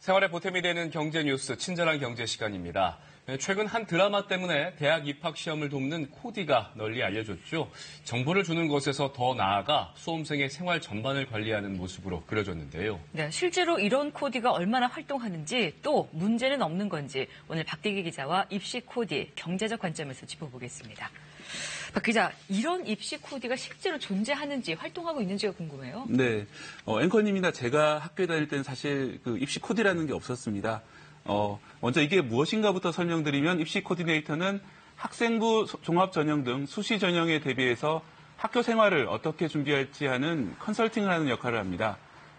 생활에 보탬이 되는 경제 뉴스, 친절한 경제 시간입니다. 최근 한 드라마 때문에 대학 입학 시험을 돕는 코디가 널리 알려졌죠. 정보를 주는 것에서 더 나아가 수험생의 생활 전반을 관리하는 모습으로 그려졌는데요. 네, 실제로 이런 코디가 얼마나 활동하는지 또 문제는 없는 건지 오늘 박대기 기자와 입시 코디 경제적 관점에서 짚어보겠습니다. 박 기자, 이런 입시 코디가 실제로 존재하는지 활동하고 있는지가 궁금해요. 네, 앵커님이나 제가 학교에 다닐 때는 사실 그 입시 코디라는 게 없었습니다. 먼저 이게 무엇인가부터 설명드리면 입시 코디네이터는 학생부 종합 전형 등 수시 전형에 대비해서 학교 생활을 어떻게 준비할지 하는 컨설팅을 하는 역할을 합니다.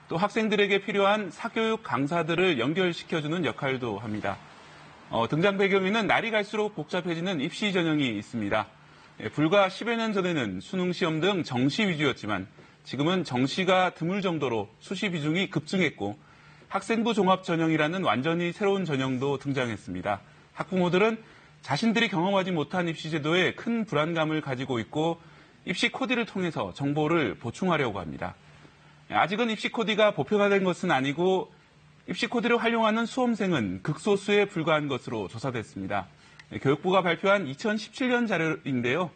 또 학생들에게 필요한 사교육 강사들을 연결시켜주는 역할도 합니다. 등장 배경에는 날이 갈수록 복잡해지는 입시 전형이 있습니다. 불과 10여 년 전에는 수능 시험 등 정시 위주였지만 지금은 정시가 드물 정도로 수시 비중이 급증했고 학생부 종합 전형이라는 완전히 새로운 전형도 등장했습니다. 학부모들은 자신들이 경험하지 못한 입시 제도에 큰 불안감을 가지고 있고 입시 코디를 통해서 정보를 보충하려고 합니다. 아직은 입시 코디가 보편화된 것은 아니고 입시 코디를 활용하는 수험생은 극소수에 불과한 것으로 조사됐습니다. 교육부가 발표한 2017년 자료인데요.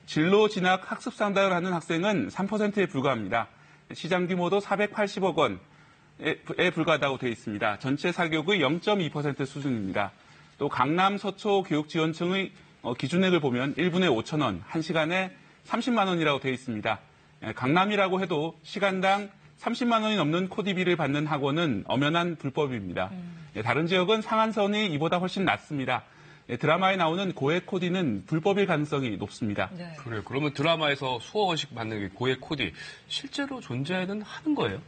진로 진학 학습 상담을 하는 학생은 3%에 불과합니다. 시장 규모도 480억 원에 불과하다고 되어 있습니다. 전체 사교육의 0.2% 수준입니다. 또 강남 서초 교육지원청의 기준액을 보면 1분에 5천 원, 1시간에 30만 원이라고 되어 있습니다. 강남이라고 해도 시간당 30만 원이 넘는 코디비를 받는 학원은 엄연한 불법입니다. 다른 지역은 상한선이 이보다 훨씬 낮습니다. 드라마에 나오는 고액 코디는 불법일 가능성이 높습니다. 네. 그래요. 그러면 드라마에서 수어원식 받는 고액 코디 실제로 존재는 하는 거예요?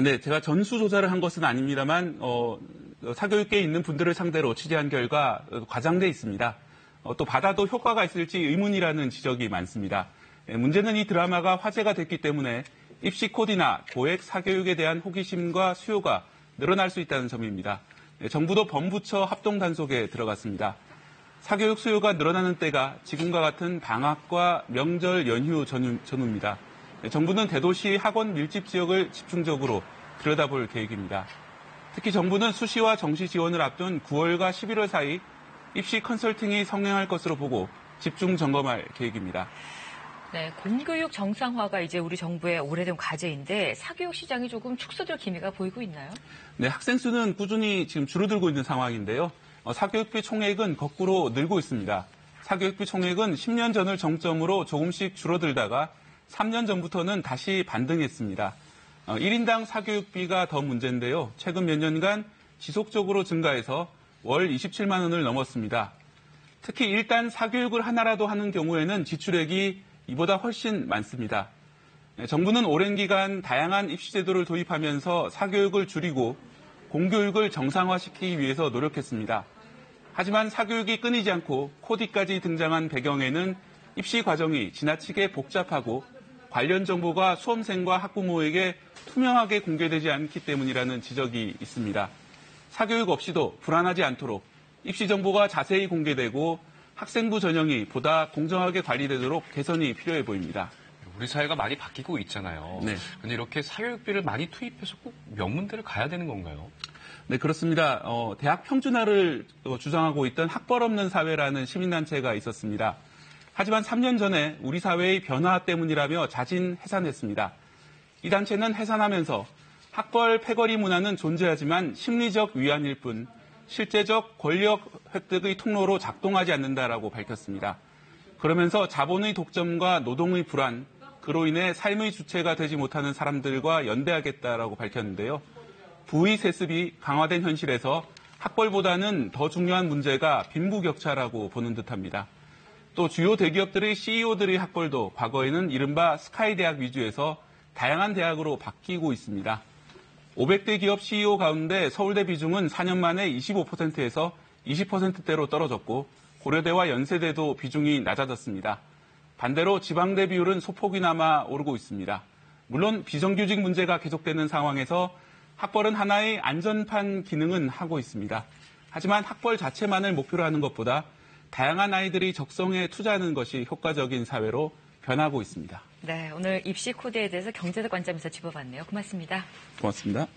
네, 제가 전수조사를 한 것은 아닙니다만 사교육계에 있는 분들을 상대로 취재한 결과 과장돼 있습니다. 또 받아도 효과가 있을지 의문이라는 지적이 많습니다. 문제는 이 드라마가 화제가 됐기 때문에 입시 코디나 고액 사교육에 대한 호기심과 수요가 늘어날 수 있다는 점입니다. 정부도 범부처 합동 단속에 들어갔습니다. 사교육 수요가 늘어나는 때가 지금과 같은 방학과 명절 연휴 전후입니다. 정부는 대도시 학원 밀집 지역을 집중적으로 들여다볼 계획입니다. 특히 정부는 수시와 정시 지원을 앞둔 9월과 11월 사이 입시 컨설팅이 성행할 것으로 보고 집중 점검할 계획입니다. 네, 공교육 정상화가 이제 우리 정부의 오래된 과제인데 사교육 시장이 조금 축소될 기미가 보이고 있나요? 네, 학생 수는 꾸준히 지금 줄어들고 있는 상황인데요. 사교육비 총액은 거꾸로 늘고 있습니다. 사교육비 총액은 10년 전을 정점으로 조금씩 줄어들다가 3년 전부터는 다시 반등했습니다. 1인당 사교육비가 더 문제인데요. 최근 몇 년간 지속적으로 증가해서 월 27만 원을 넘었습니다. 특히 일단 사교육을 하나라도 하는 경우에는 지출액이 이보다 훨씬 많습니다. 정부는 오랜 기간 다양한 입시 제도를 도입하면서 사교육을 줄이고 공교육을 정상화시키기 위해서 노력했습니다. 하지만 사교육이 끊이지 않고 코디까지 등장한 배경에는 입시 과정이 지나치게 복잡하고 관련 정보가 수험생과 학부모에게 투명하게 공개되지 않기 때문이라는 지적이 있습니다. 사교육 없이도 불안하지 않도록 입시 정보가 자세히 공개되고 학생부 전형이 보다 공정하게 관리되도록 개선이 필요해 보입니다. 우리 사회가 많이 바뀌고 있잖아요. 네. 근데 이렇게 사교육비를 많이 투입해서 꼭 명문대를 가야 되는 건가요? 네, 그렇습니다. 대학 평준화를 주장하고 있던 학벌 없는 사회라는 시민단체가 있었습니다. 하지만 3년 전에 우리 사회의 변화 때문이라며 자진 해산했습니다. 이 단체는 해산하면서 학벌 패거리 문화는 존재하지만 심리적 위안일 뿐 실제적 권력 획득의 통로로 작동하지 않는다라고 밝혔습니다. 그러면서 자본의 독점과 노동의 불안, 그로 인해 삶의 주체가 되지 못하는 사람들과 연대하겠다라고 밝혔는데요. 부의 세습이 강화된 현실에서 학벌보다는 더 중요한 문제가 빈부격차라고 보는 듯합니다. 또 주요 대기업들의 CEO들의 학벌도 과거에는 이른바 스카이 대학 위주에서 다양한 대학으로 바뀌고 있습니다. 500대 기업 CEO 가운데 서울대 비중은 4년 만에 25%에서 20%대로 떨어졌고 고려대와 연세대도 비중이 낮아졌습니다. 반대로 지방대 비율은 소폭이나마 오르고 있습니다. 물론 비정규직 문제가 계속되는 상황에서 학벌은 하나의 안전판 기능은 하고 있습니다. 하지만 학벌 자체만을 목표로 하는 것보다 다양한 아이들이 적성에 투자하는 것이 효과적인 사회로 변하고 있습니다. 네, 오늘 입시 코드에 대해서 경제적 관점에서 짚어봤네요. 고맙습니다. 고맙습니다.